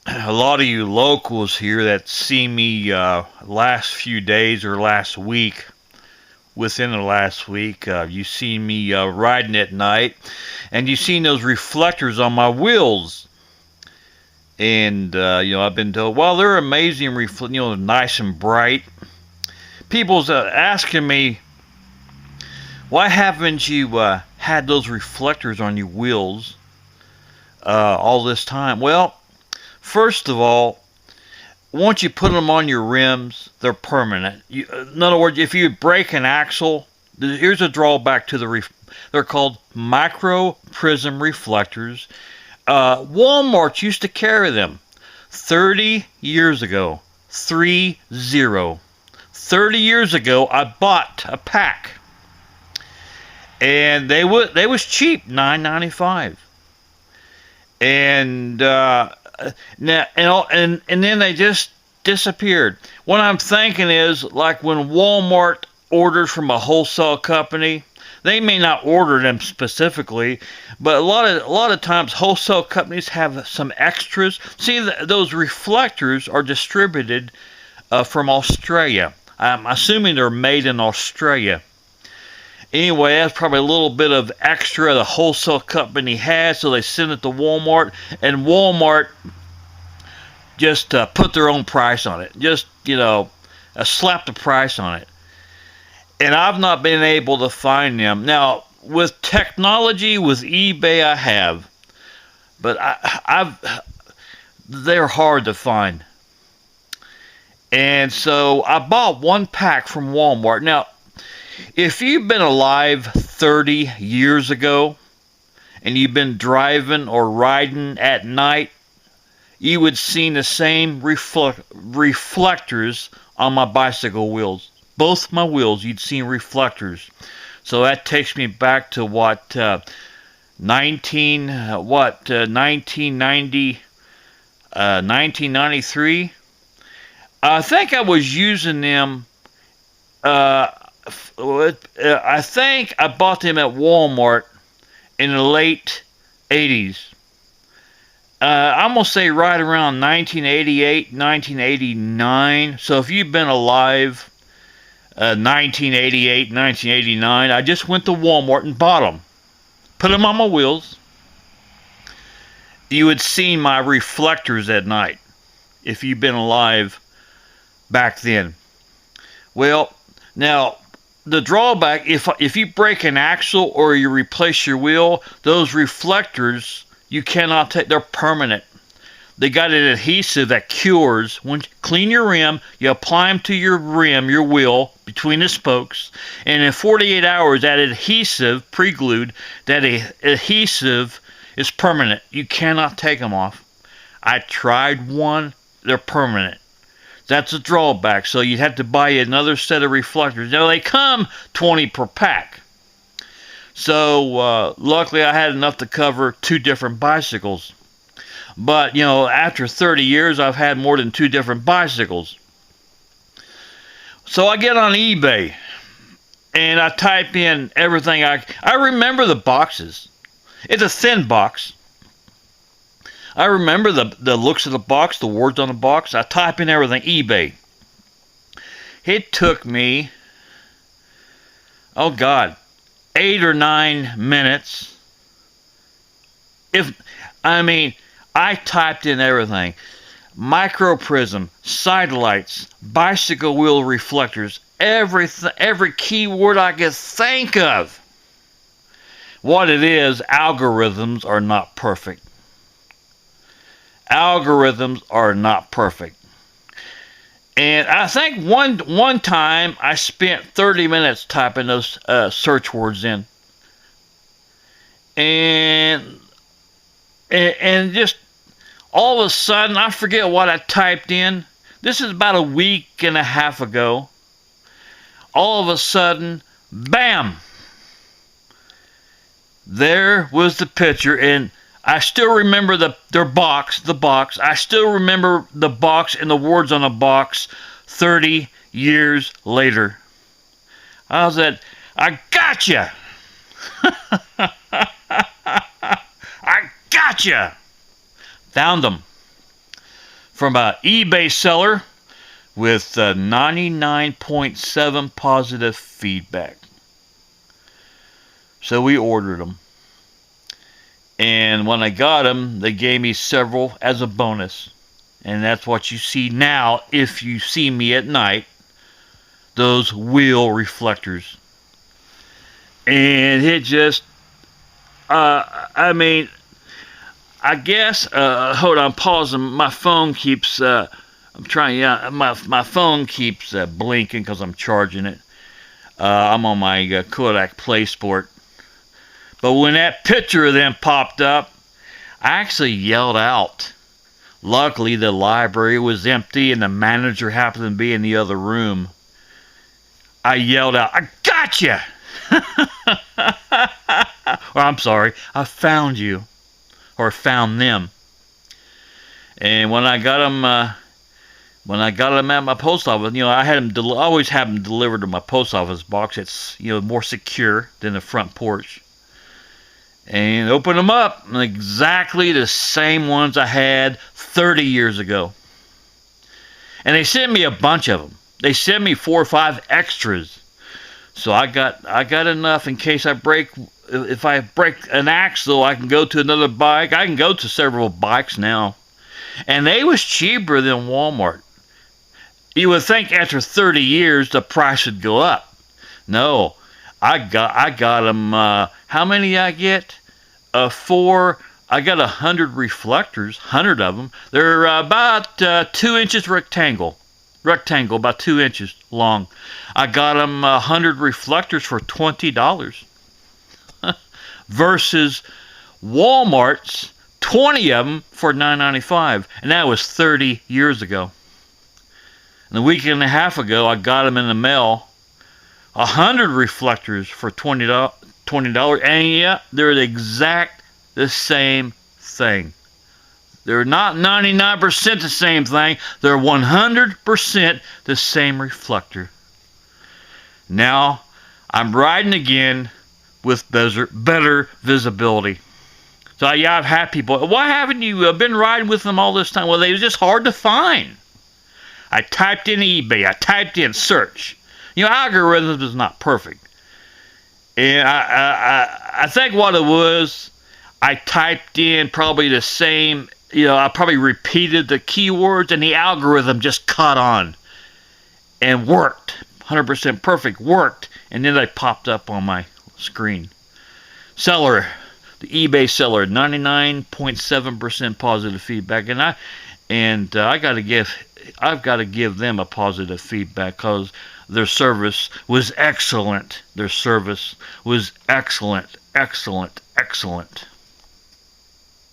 a lot of you locals here that see me last few days or last week, within the last week, you see me riding at night, and you seen those reflectors on my wheels. And I've been told, well, they're amazing, nice and bright. People's asking me, why haven't you had those reflectors on your wheels all this time? Well, first of all, once you put them on your rims, they're permanent. In other words, if you break an axle, here's a drawback to they're called micro prism reflectors. Walmart used to carry them 30 years ago. 30. 30 years ago, I bought a pack, and they was cheap, $9.95. And now and then they just disappeared. What I'm thinking is, like when Walmart orders from a wholesale company, they may not order them specifically, but a lot of times wholesale companies have some extras. See, those reflectors are distributed from Australia. I'm assuming they're made in Australia. Anyway, that's probably a little bit of extra the wholesale company has, so they send it to Walmart, and Walmart just put their own price on it. Just, slap the price on it. And I've not been able to find them. Now, with technology, with eBay, I have. But they're hard to find. And so I bought one pack from Walmart. Now, if you've been alive 30 years ago, and you've been driving or riding at night, you would see the same reflectors on my bicycle wheels. Both my wheels, you'd see reflectors. So that takes me back to 1993. I think I was using them. I think I bought them at Walmart in the late 80s. I'm going to say right around 1988, 1989. So if you've been alive 1988, 1989, I just went to Walmart and bought them. Put them on my wheels. You would see my reflectors at night if you've been alive back then. Well, now, the drawback, if you break an axle or you replace your wheel, those reflectors, you cannot take, they're permanent. They got an adhesive that cures. When you clean your rim, you apply them to your rim, your wheel, between the spokes, and in 48 hours, that adhesive, pre-glued, that adhesive is permanent. You cannot take them off. I tried one, they're permanent. That's a drawback, so you'd have to buy another set of reflectors. Now, they come 20 per pack. So, luckily I had enough to cover 2 different bicycles. But, after 30 years, I've had more than 2 different bicycles. So I get on eBay, and I type in everything. I remember the boxes. It's a thin box. I remember the looks of the box, the words on the box. I type in everything, eBay. It took me, 8 or 9 minutes. I typed in everything. Micro prism, side lights, bicycle wheel reflectors, every keyword I could think of. What it is, algorithms are not perfect. Algorithms are not perfect. And I think one time I spent 30 minutes typing those search words in. And just all of a sudden, I forget what I typed in. This is about a week and a half ago. All of a sudden, bam! There was the picture, and I still remember the box. I still remember the box and the words on the box 30 years later. I said, I gotcha! I gotcha! Found them. from an eBay seller with 99.7 positive feedback. So we ordered them. And when I got them, they gave me several as a bonus. And that's what you see now if you see me at night. Those wheel reflectors. And it just, I mean, I guess, hold on, pausing. My phone keeps, I'm trying, yeah, my phone keeps blinking because I'm charging it. I'm on my Kodak PlaySport. But when that picture of them popped up, I actually yelled out. Luckily, the library was empty and the manager happened to be in the other room. I yelled out, "I got you!" Or I'm sorry, I found you. Or found them. And when I got them, at my post office, I had them. Always have them delivered to my post office box. It's more secure than the front porch. And open them up, exactly the same ones I had 30 years ago. And they sent me a bunch of them. They sent me 4 or 5 extras. So I got enough in case I break. If I break an axle, I can go to another bike. I can go to several bikes now. And they was cheaper than Walmart. You would think after 30 years the price would go up. No. I got them, how many I get? 4, I got 100 reflectors, 100 of them. They're about 2 inches rectangle, about 2 inches long. I got them 100 reflectors for $20 versus Walmart's 20 of them for $9.95, and that was 30 years ago. And a week and a half ago, I got them in the mail. 100 reflectors for $20, and yeah, they're the same thing. They're not 99% the same thing. They're 100% the same reflector. Now, I'm riding again with better visibility. So yeah, I've had people, why haven't you been riding with them all this time? Well, they were just hard to find. I typed in eBay. I typed in search. Algorithms is not perfect. And I think what it was, I typed in probably the same, I probably repeated the keywords and the algorithm just caught on and worked. 100% perfect, worked. And then they popped up on my screen. Seller, the eBay seller, 99.7% positive feedback. And I've got to give them a positive feedback because their service was excellent. Their service was excellent, excellent, excellent.